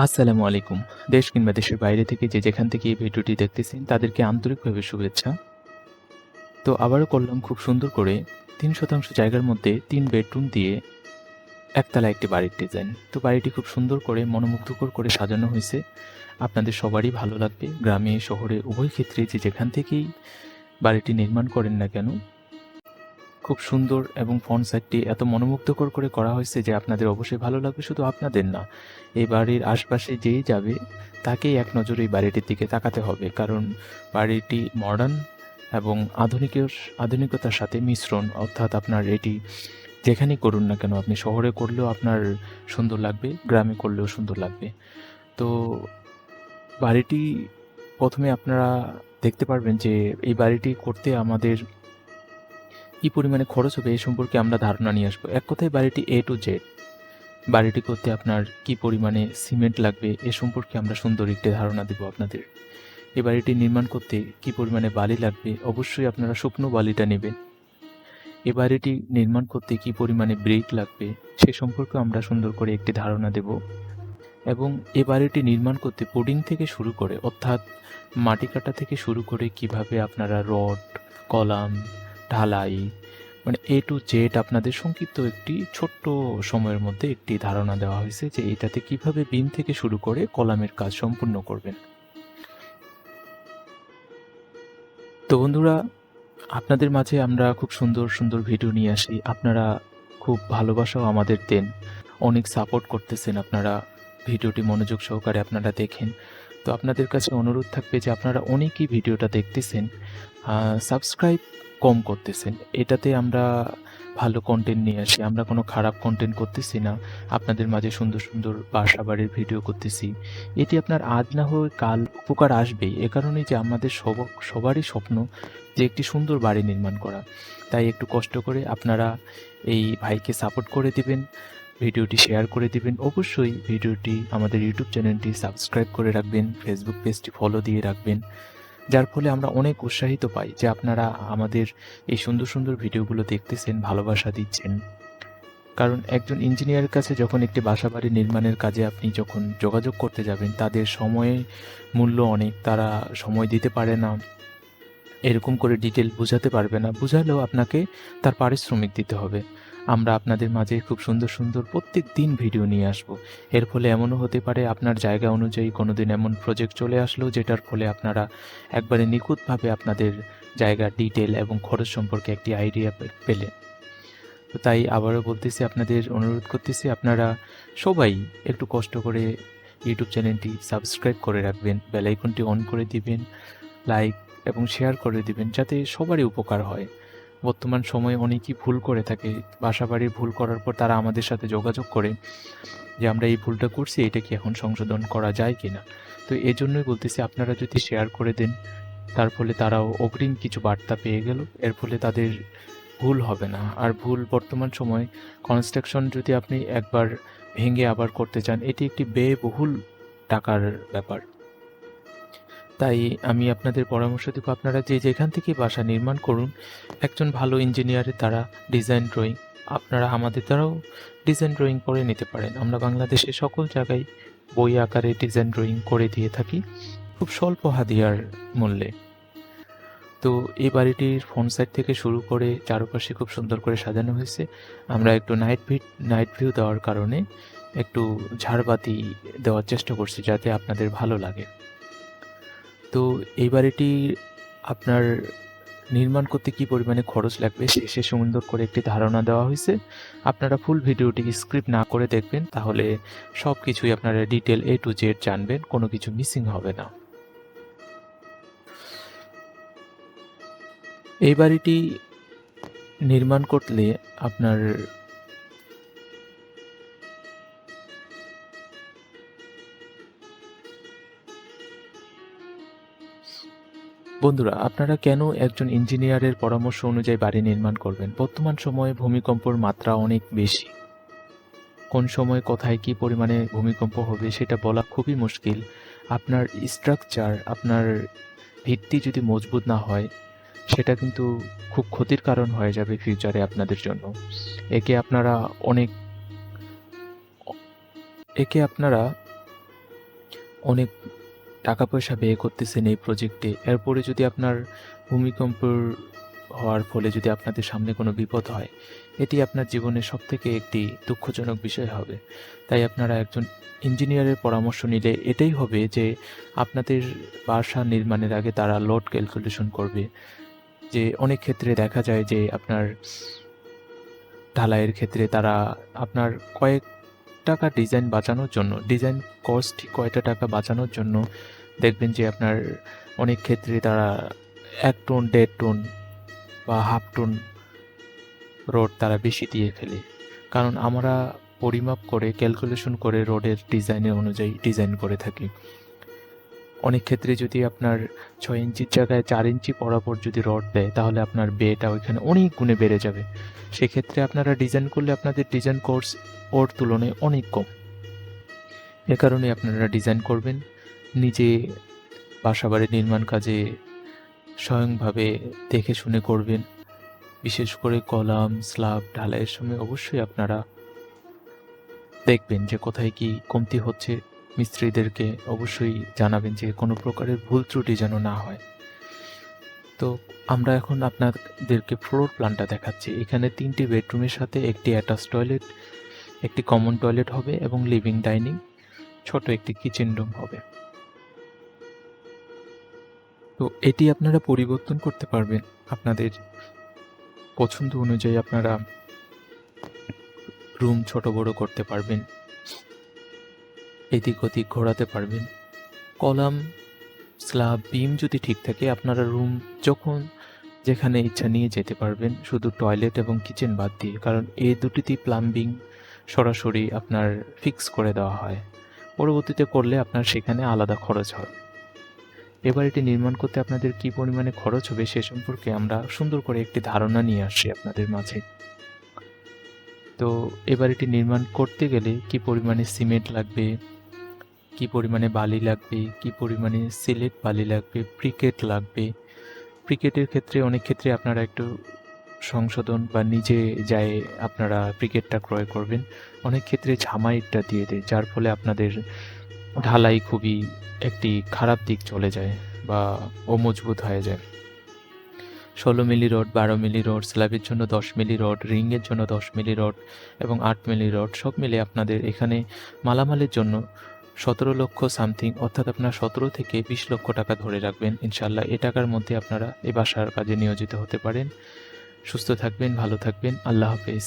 আসসালামু আলাইকুম। দেশ কিংবা দেশের বাইরে থেকে যে যেখান থেকে এই ভিডিওটি দেখতেছেন তাদেরকে আন্তরিকভাবে শুভেচ্ছা। তো আবারও করলাম খুব সুন্দর করে ৩% জায়গার মধ্যে ৩ বেডরুম দিয়ে একতলা একটি বাড়ির ডিজাইন। তো বাড়িটি খুব সুন্দর করে মনোমুগ্ধকর করে সাজানো হয়েছে। আপনাদের সবারই ভালো লাগবে। গ্রামে শহরে উভয় ক্ষেত্রে যে যেখান থেকেই বাড়িটি নির্মাণ করেন না কেন, খুব সুন্দর এবং ফ্রন্ট সাইডটি এত মনোমুগ্ধকর করে করা হয়েছে যে আপনাদের অবশ্যই ভালো লাগবে। শুধু আপনাদের না, এই বাড়ির আশপাশে যেই যাবে তাকেই এক নজরে এই বাড়িটির দিকে তাকাতে হবে। কারণ বাড়িটি মডার্ন এবং আধুনিকতার সাথে মিশ্রণ। অর্থাৎ আপনার এটি যেখানেই করুন না কেন, আপনি শহরে করলেও আপনার সুন্দর লাগবে, গ্রামে করলেও সুন্দর লাগবে। তো বাড়িটি ১ম এ আপনারা দেখতে পারবেন যে এই বাড়িটি করতে আমাদের কি পরিমাণে খরচ হবে এ সম্পর্কে আমরা ধারণা নিয়ে আসবো। এক কথায় বাড়িটি A to Z। বাড়িটি করতে আপনার কি পরিমাণে সিমেন্ট লাগবে এ সম্পর্কে আমরা সুন্দর একটি ধারণা দেব আপনাদের। এই বাড়িটি নির্মাণ করতে কি পরিমাণে বালি লাগবে, অবশ্যই আপনারা শুকনো বালিটা নেবেন। এ বাড়িটি নির্মাণ করতে কি পরিমাণে ব্রিক লাগবে সে সম্পর্কেও আমরা সুন্দর করে একটি ধারণা দেব। এবং এ বাড়িটি নির্মাণ করতে পুডিং থেকে শুরু করে, অর্থাৎ মাটি কাটা থেকে শুরু করে কিভাবে আপনারা রড, কলাম, ঢালাই, মানে A to Z আপনাদের সংক্ষিপ্ত একটি ছোট্ট সময়ের মধ্যে একটি ধারণা দেওয়া হয়েছে যে এটাতে কিভাবে বিম থেকে শুরু করে কলামের কাজ সম্পূর্ণ করবেন। তো বন্ধুরা, আপনাদের মাঝে আমরা খুব সুন্দর সুন্দর ভিডিও নিয়ে আসি। আপনারা খুব ভালোবাসাও আমাদের দেন, অনেক সাপোর্ট করতেছেন। আপনারা ভিডিওটি মনোযোগ সহকারে আপনারা দেখেন। তো আপনাদের কাছে অনুরোধ থাকবে যে আপনারা অনেকেই ভিডিওটা দেখতেছেন, সাবস্ক্রাইব কম করতেছেন। এটাতে আমরা ভালো কন্টেন্ট নিয়ে আসি। আমরা কোনো খারাপ কন্টেন্ট করতেছি না। আপনাদের মাঝে সুন্দর সুন্দর বাসা-বাড়ির ভিডিও করতেছি। এটি আপনার আজ না হয়ে কাল উপকার আসবেই। এ কারণেই যে আমাদের সবারই স্বপ্ন যে একটি সুন্দর বাড়ি নির্মাণ করা। তাই একটু কষ্ট করে আপনারা এই ভাইকে সাপোর্ট করে দিবেন, ভিডিওটি শেয়ার করে দিবেন। অবশ্যই ভিডিওটি আমাদের ইউটিউব চ্যানেলটি সাবস্ক্রাইব করে রাখবেন, ফেসবুক পেজটি ফলো দিয়ে রাখবেন। যার ফলে আমরা অনেক উৎসাহিত পাই যে আপনারা আমাদের এই সুন্দর সুন্দর ভিডিওগুলো দেখতেছেন, ভালোবাসা দিচ্ছেন। কারণ একজন ইঞ্জিনিয়ারের কাছে যখন একটি বাসাবাড়ি নির্মাণের কাজে আপনি যখন যোগাযোগ করতে যাবেন, তাদের সময়ের মূল্য অনেক। তারা সময় দিতে পারে না, এরকম করে ডিটেল বোঝাতে পারবে না। বুঝালেও আপনাকে তার পারিশ্রমিক দিতে হবে। আমরা আপনাদের মাঝে খুব সুন্দর সুন্দর প্রত্যেকদিন ভিডিও নিয়ে আসব। এর ফলে এমনও হতে পারে আপনার জায়গা অনুযায়ী কোনোদিন এমন প্রজেক্ট চলে আসলো যেটার ফলে আপনারা একবারে নিখুঁতভাবে আপনাদের জায়গার ডিটেল এবং খরচ সম্পর্কে একটি আইডিয়া পেলেন। তো তাই আবারও বলতেছি, আপনাদের অনুরোধ করতেছি আপনারা সবাই একটু কষ্ট করে ইউটিউব চ্যানেলটি সাবস্ক্রাইব করে রাখবেন, বেল আইকনটি অন করে দিবেন, লাইক এবং শেয়ার করে দিবেন যাতে সবারই উপকার হয়। বর্তমান সময়ে অনেকেই ভুল করে থাকে। বাসাবাড়ির ভুল করার পর তারা আমাদের সাথে যোগাযোগ করে যে আমরা এই ভুলটা করছি, এটা কি এখন সংশোধন করা যায় কিনা। তো এজন্যই বলতেছি আপনারা যদি শেয়ার করে দেন, তার ফলে তারাও অগ্রিম কিছু বার্তা পেয়ে গেল। এর ফলে তাদের ভুল হবে না। আর ভুল বর্তমান সময়ে কনস্ট্রাকশন যদি আপনি একবার ভেঙে আবার করতে চান, এটি একটি ব্যয়বহুল টাকার ব্যাপার। তাই আমি আপনাদের পরামর্শ দেব, আপনারা যে যেখান থেকে বাসা নির্মাণ করুন, একজন ভালো ইঞ্জিনিয়ারের দ্বারা ডিজাইন ড্রয়িং, আপনারা আমাদের দ্বারাও ডিজাইন ড্রয়িং করে নিতে পারেন। আমরা বাংলাদেশে সকল জায়গায় বই আকারে ডিজাইন ড্রয়িং করে দিয়ে থাকি খুব স্বল্প হাদিয়ার মূল্যে। তো এই বাড়িটির ফ্রন্ট সাইড থেকে শুরু করে চারপাশে খুব সুন্দর করে সাজানো হয়েছে। আমরা একটু নাইট ভিউ দেওয়ার কারণে একটু ঝাড়বাতি দেওয়ার চেষ্টা করছি যাতে আপনাদের ভালো লাগে। তো এই বাড়িটি আপনার নির্মাণ করতে কি পরিমাণে খরচ লাগবে শেষে সুন্দর করে একটি ধারণা দেওয়া হয়েছে। আপনারা ফুল ভিডিওটি স্ক্রিপ্ট না করে দেখবেন, তাহলে সব কিছুই আপনারা ডিটেল A to Z জানবেন, কোনো কিছু মিসিং হবে না। এই বাড়িটি নির্মাণ করলে আপনার বন্ধুরা, আপনারা কেন একজন ইঞ্জিনিয়ারের পরামর্শ অনুযায়ী বাড়ি নির্মাণ করবেন? বর্তমান সময়ে ভূমিকম্পর মাত্রা অনেক বেশি। কোন সময় কোথায় কি পরিমাণে ভূমিকম্প হবে সেটা বলা খুবই মুশকিল। আপনার স্ট্রাকচার, আপনার ভিত্তি যদি মজবুত না হয়, সেটা কিন্তু খুব ক্ষতির কারণ হয়ে যাবে ফিউচারে আপনাদের জন্য। একে আপনারা অনেক একে আপনারা অনেক টাকা পয়সা ব্যয় করতেছেন এই প্রজেক্টে, এরপরে যদি আপনার ভূমিকম্প হওয়ার ফলে যদি আপনাদের সামনে কোনো বিপদ হয়, এটি আপনার জীবনের সবথেকে একটি দুঃখজনক বিষয় হবে। তাই আপনারা একজন ইঞ্জিনিয়ারের পরামর্শ নিলে এটাই হবে যে আপনাদের বাসা নির্মাণের আগে তারা লোড ক্যালকুলেশন করবে। যে অনেক ক্ষেত্রে দেখা যায় যে আপনার ঢালাইয়ের ক্ষেত্রে তারা আপনার কয়েক টাকা ডিজাইন বাঁচানোর জন্য, ডিজাইন কস্ট কয়টা টাকা বাঁচানোর জন্য দেখবেন যে আপনার অনেক ক্ষেত্রে তারা ১ টন, ১.৫ টন বা হাফ টন রড তারা বেশি দিয়ে ফেলে। কারণ আমরা পরিমাপ করে ক্যালকুলেশন করে রডের ডিজাইনের অনুযায়ী ডিজাইন করে থাকি। অনেক ক্ষেত্রে যদি আপনার ৬ ইঞ্চির জায়গায় ৪ ইঞ্চি বরাবর যদি রড দেয়, তাহলে আপনার বেটা ওইখানে অনেক গুণে বেড়ে যাবে। সেক্ষেত্রে আপনারা ডিজাইন করলে আপনাদের ডিজাইন কোর্স ওর তুলনায় অনেক কম। এ কারণে আপনারা ডিজাইন করবেন, নিজে বাসাবাড়ি নির্মাণ কাজে স্বয়ংভাবে দেখে শুনে করবেন। বিশেষ করে কলাম, স্ল্যাব, ঢালাইয়ের সময় অবশ্যই আপনারা দেখবেন যে কোথায় কি কমতি হচ্ছে। মিস্ত্রিদেরকে অবশ্যই জানাবেন যে কোনো প্রকারের ভুল ত্রুটি যেন না হয়। তো আমরা এখন আপনাদেরকে ফ্লোর প্ল্যানটা দেখাচ্ছি। এখানে ৩টি বেডরুমের সাথে একটি অ্যাটাচ টয়লেট, একটি কমন টয়লেট হবে এবং লিভিং ডাইনিং, ছোট একটি কিচেন রুম হবে। তো এটি আপনারা পরিবর্তন করতে পারবেন আপনাদের পছন্দ অনুযায়ী। আপনারা রুম ছোট বড় করতে পারবেন, এদিক ওদিক ঘোরাতে পারবেন। কলাম, স্ল্যাব, বিম যদি ঠিক থাকে আপনারা রুম যখন যেখানে ইচ্ছা নিয়ে যেতে পারবেন, শুধু টয়লেট এবং কিচেন বাদ দিয়ে। কারণ এই দুটিতেই প্লাম্বিং সরাসরি আপনার ফিক্স করে দেওয়া হয়, পরবর্তীতে করলে আপনার সেখানে আলাদা খরচ হবে। এবার এটি নির্মাণ করতে আপনাদের কী পরিমাণে খরচ হবে সে সম্পর্কে আমরা সুন্দর করে একটি ধারণা নিয়ে আসছি আপনাদের মাঝে। তো এবার এটি নির্মাণ করতে গেলে কী পরিমাণে সিমেন্ট লাগবে, কী পরিমাণে বালি লাগবে, কী পরিমাণে সিলেট বালি লাগবে, ব্রিকেট লাগবে। ব্রিকেটের ক্ষেত্রে অনেক ক্ষেত্রে আপনারা একটু সংশোধন বা নিজে যেয়ে আপনারা ব্রিকেটটা ক্রয় করবেন। অনেক ক্ষেত্রে ঝামাইটটা দিয়ে দেয়, যার ফলে আপনাদের ঢালাই খুবই একটি খারাপ দিক চলে যায় বা অমজবুত হয়ে যায়। ১৬ মিলি রড, ১২ মিলি রড, স্ল্যাবের জন্য ১০ মিলি রড, রিংয়ের জন্য ১০ মিলি রড এবং ৮ মিলি রড, সব মিলে আপনাদের এখানে মালামালের জন্য ১৭ লক্ষ সামথিং, অর্থাৎ আপনার ১৭ থেকে ২০ লক্ষ টাকা ধরে রাখবেন। ইনশাআল্লাহ এ টাকার মধ্যে আপনারা এই বাসার কাজে নিয়োজিত হতে পারেন। সুস্থ থাকবেন, ভালো থাকবেন। আল্লাহ হাফেজ।